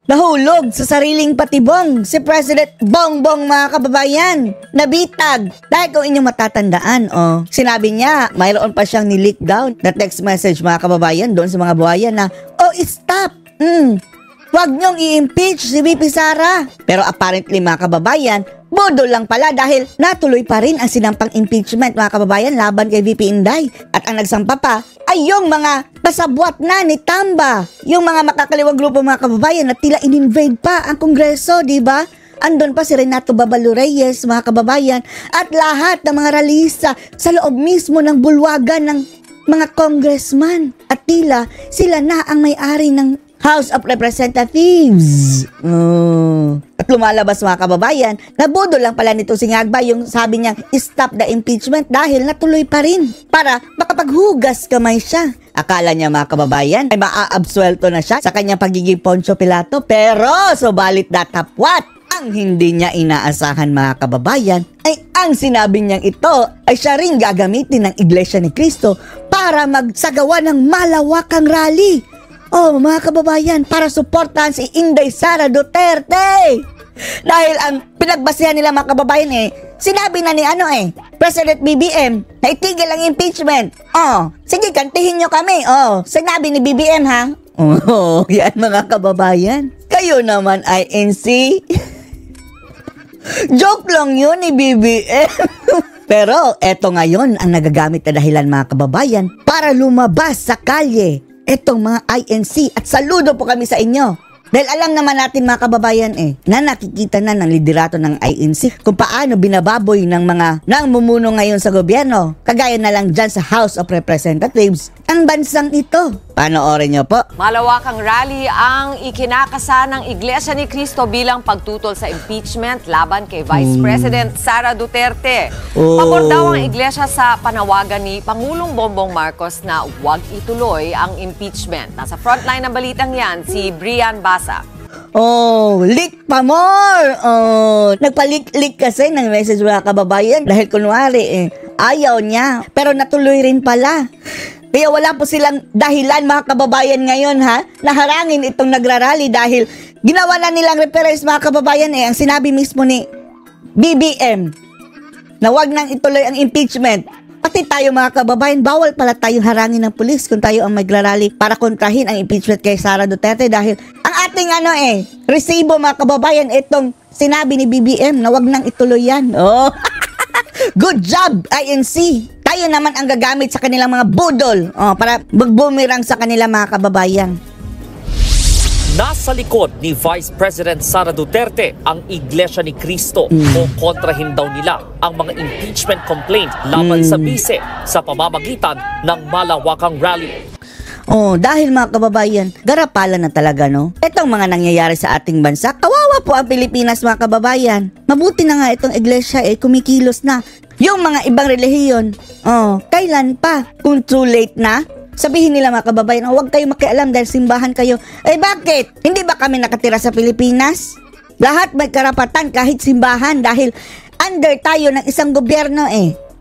Nahulog sa sariling patibong si President Bongbong, mga kababayan. Nabitag. Dahil kung inyong matatandaan, sinabi niya, mayroon pa siyang nileak down na text message, mga kababayan, doon sa mga buhayan na, stop! Huwag niyong i-impeach si VP Sara. Pero apparently, mga kababayan, bodo lang pala dahil natuloy pa rin ang sinampang impeachment, mga kababayan, laban kay VP Inday. At ang nagsampa pa ay yung mga pasabwat na ni Tamba, yung mga makakaliwang grupo, mga kababayan, na tila in-invade pa ang Kongreso, di ba? Andon pa si Renato Babalo Reyes, mga kababayan, at lahat ng mga ralisa sa loob mismo ng bulwagan ng mga congressman. At tila sila na ang may-ari ng House of Representatives. At lumalabas, mga kababayan, nabodo lang pala nito si Ngagba yung sabi niya, stop the impeachment dahil natuloy pa rin para makapaghugas kamay siya. Akala niya, mga kababayan, ay maaabsuelto na siya sa kanyang pagiging Poncio Pilato, pero subalit datapwat. Ang hindi niya inaasahan, mga kababayan, ay ang sinabi niyang ito ay siya rin gagamitin ng Iglesia ni Cristo para magsagawa ng malawakang rally. Mga kababayan, para suportahan si Inday Sara Duterte. Dahil ang pinagbasihan nila, mga kababayan, sinabi na ni President BBM na itigil ang impeachment. Sige, kantihin nyo kami. Sinabi ni BBM, ha? Yan, mga kababayan. Kayo naman, INC. Joke lang yun ni BBM. Pero eto ngayon ang nagagamit na dahilan, mga kababayan, para lumabas sa kalye etong mga INC. At saludo po kami sa inyo. Dahil alam naman natin, mga kababayan, na nakikita na ng liderato ng INC kung paano binababoy ng mga namumuno ngayon sa gobyerno. Kagaya na lang dyan sa House of Representatives, ang bansang ito. Panoorin nyo po. Malawakang rally ang ikinakasa ng Iglesia ni Cristo bilang pagtutol sa impeachment laban kay Vice President Sara Duterte. Pabor daw ang Iglesia sa panawagan ni Pangulong Bongbong Marcos na huwag ituloy ang impeachment. Nasa frontline ng balitang yan, si Brian Basa. Leak pa more! Nagpalik-leak kasi ng message, mga kababayan, dahil kunwari, ayaw niya. Pero natuloy rin pala. Kaya wala po silang dahilan, mga kababayan, ngayon, na harangin itong nagrarally dahil ginawa na nilang reference, mga kababayan, ang sinabi mismo ni BBM na wag nang ituloy ang impeachment. Pati tayo, mga kababayan, bawal pala tayong harangin ng pulis kung tayo ang magrarally para kontrahin ang impeachment kay Sara Duterte dahil ang ating resibo, mga kababayan, itong sinabi ni BBM na wag nang ituloy yan. Good job, INC. Tayo naman ang gagamit sa kanilang mga budol para magbumirang sa kanilang mga kababayan. Nasa likod ni Vice President Sara Duterte ang Iglesia ni Cristo o kontrahin daw nila ang mga impeachment complaint laban sa bise sa pamamagitan ng malawakang rally. Dahil, mga kababayan, garapalan na talaga, no? Itong mga nangyayari sa ating bansa, kawawa po ang Pilipinas, mga kababayan. Mabuti na nga itong iglesia, kumikilos na. Yung mga ibang relihiyon, kailan pa? Kung too late na, sabihin nila, mga kababayan, huwag kayo makialam dahil simbahan kayo. Bakit? Hindi ba kami nakatira sa Pilipinas? Lahat may karapatan kahit simbahan dahil under tayo ng isang gobyerno,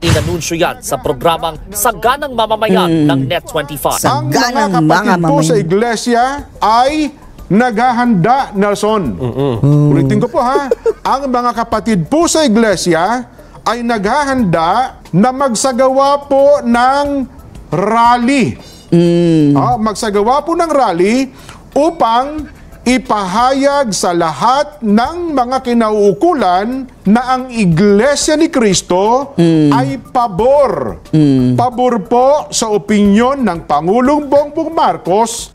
Inanunsyo yan sa programang Saganang Mamamayan ng Net25. Ang mga kapatid po sa iglesia ay naghahanda, Nelson. Ulitin ko po, ang mga kapatid po sa iglesia ay naghahanda na magsagawa po ng rally. Magsagawa po ng rally upang ipahayag sa lahat ng mga kinauukulan na ang Iglesia ni Cristo ay pabor. Pabor po sa opinyon ng Pangulong Bongbong Marcos.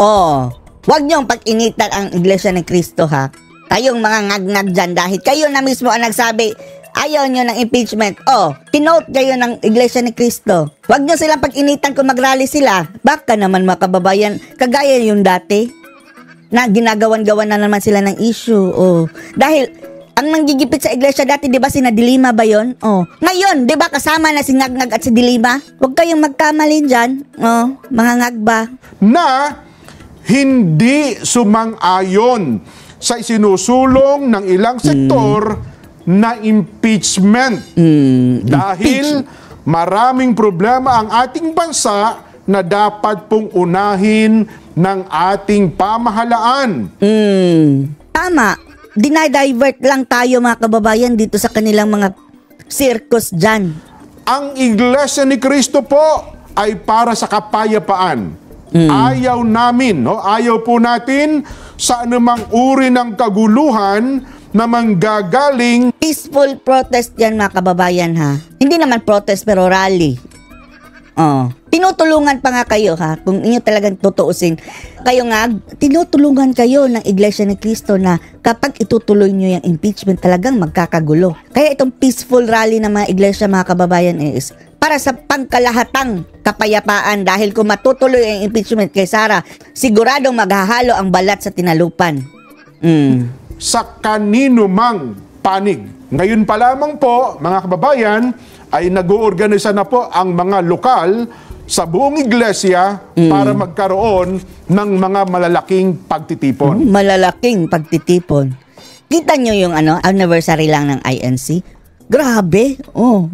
Huwag niyong pag-initan ang Iglesia ni Cristo, ha? Kayong mga ngag-ngag dyan dahil kayo na mismo ang nagsabi, ayaw nyo ng impeachment. Kinote kayo ng Iglesia ni Cristo. Huwag nyo silang pag-initan kung mag-rally sila. Baka naman, mga kababayan, kagaya yung dati na ginagawan-gawan na naman sila ng issue. Dahil ang nanggigipit sa iglesia dati, di ba, sina Dilima ba yun? Ngayon, di ba, kasama na si Ngag-Ngag at si Dilima? Huwag kayong magkamalin dyan, mga ngagba. Na hindi sumang-ayon sa isinusulong ng ilang sektor na impeachment. Dahil maraming problema ang ating bansa na dapat pong unahin ng ating pamahalaan. tama. Dinadivert lang tayo mga kababayan dito sa kanilang mga circus dyan. Ang Iglesia ni Cristo po ay para sa kapayapaan. Ayaw namin, no? Ayaw po natin sa anumang uri ng kaguluhan na manggagaling. Peaceful protest yan mga kababayan ha. Hindi naman protest pero rally. Tinutulungan pa nga kayo ha. Kung inyo talagang tutuusin, kayo nga, tinutulungan kayo ng Iglesia ni Cristo na kapag itutuloy nyo yung impeachment talagang magkakagulo. Kaya itong peaceful rally ng mga iglesia mga kababayan is para sa pangkalahatang kapayapaan dahil kung matutuloy ang impeachment kay Sara, siguradong maghahalo ang balat sa tinalupan. Sa kanino mang panig. Ngayon pa lamang po, mga kababayan, ay nag-uorganisa na po ang mga lokal sa buong iglesia para magkaroon ng mga malalaking pagtitipon. Malalaking pagtitipon. Kita nyo yung anniversary lang ng INC? Grabe!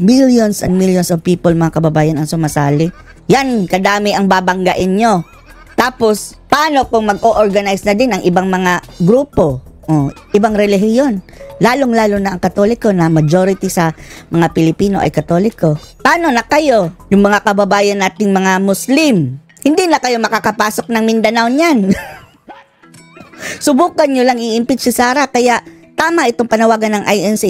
Millions and millions of people mga kababayan ang sumasali. Yan, kadami ang babanggain nyo. Tapos, paano kung mag-o-organize na din ang ibang mga grupo? Ibang relihiyon. Lalong-lalo na ang Katoliko na majority sa mga Pilipino ay Katoliko. Paano na kayo, yung mga kababayan nating mga Muslim? Hindi na kayo makakapasok ng Mindanao niyan. Subukan nyo lang i-impeach si Sara. Kaya tama itong panawagan ng INC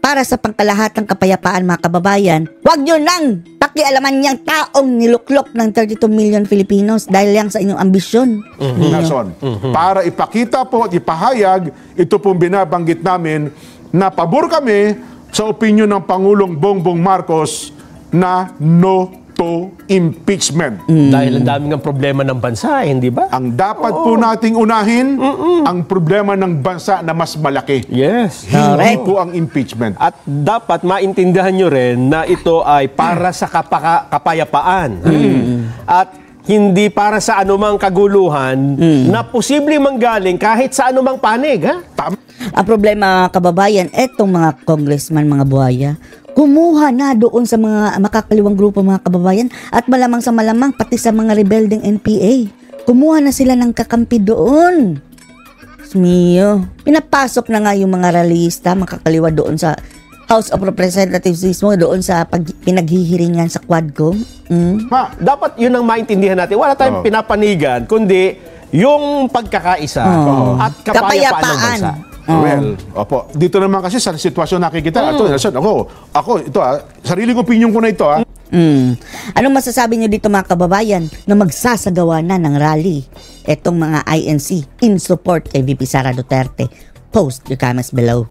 para sa pangkalahatang kapayapaan mga kababayan. Huwag nyo nang pakialaman niyang taong niluklok ng 32 million Filipinos dahil lang sa inyong ambisyon. Nason, para ipakita po at ipahayag, ito pong binabanggit namin na pabor kami sa opinyon ng Pangulong Bongbong Marcos na no to impeachment. Dahil ang daming ang problema ng bansa, hindi ba? Ang dapat po nating unahin, ang problema ng bansa na mas malaki. Yes. Hindi po ang impeachment. At dapat maintindihan nyo rin na ito ay para sa kapayapaan. At hindi para sa anumang kaguluhan na posibleng manggaling kahit sa anumang panig. Ha? Ang problema kababayan, etong mga congressman, mga buhaya, kumuha na doon sa mga makakaliwang grupo mga kababayan at malamang sa malamang pati sa mga rebelding NPA. Kumuha na sila ng kakampi doon. Mio, pinapasok na nga yung mga rallyista makakaliwa doon sa House of Representatives mismo, doon sa pinaghihiringan sa Quadcom. Dapat yun ang maintindihan natin. Wala tayong pinapanigan, kundi yung pagkakaisa at kapayapaan ng bansa. Well, opo. Dito naman kasi sa sitwasyon nakikita, sarili kong opinion ko na ito. Anong masasabi nyo dito mga kababayan na magsasagawa na ng rally etong mga INC in support kay VP Sara Duterte? Post your comments below.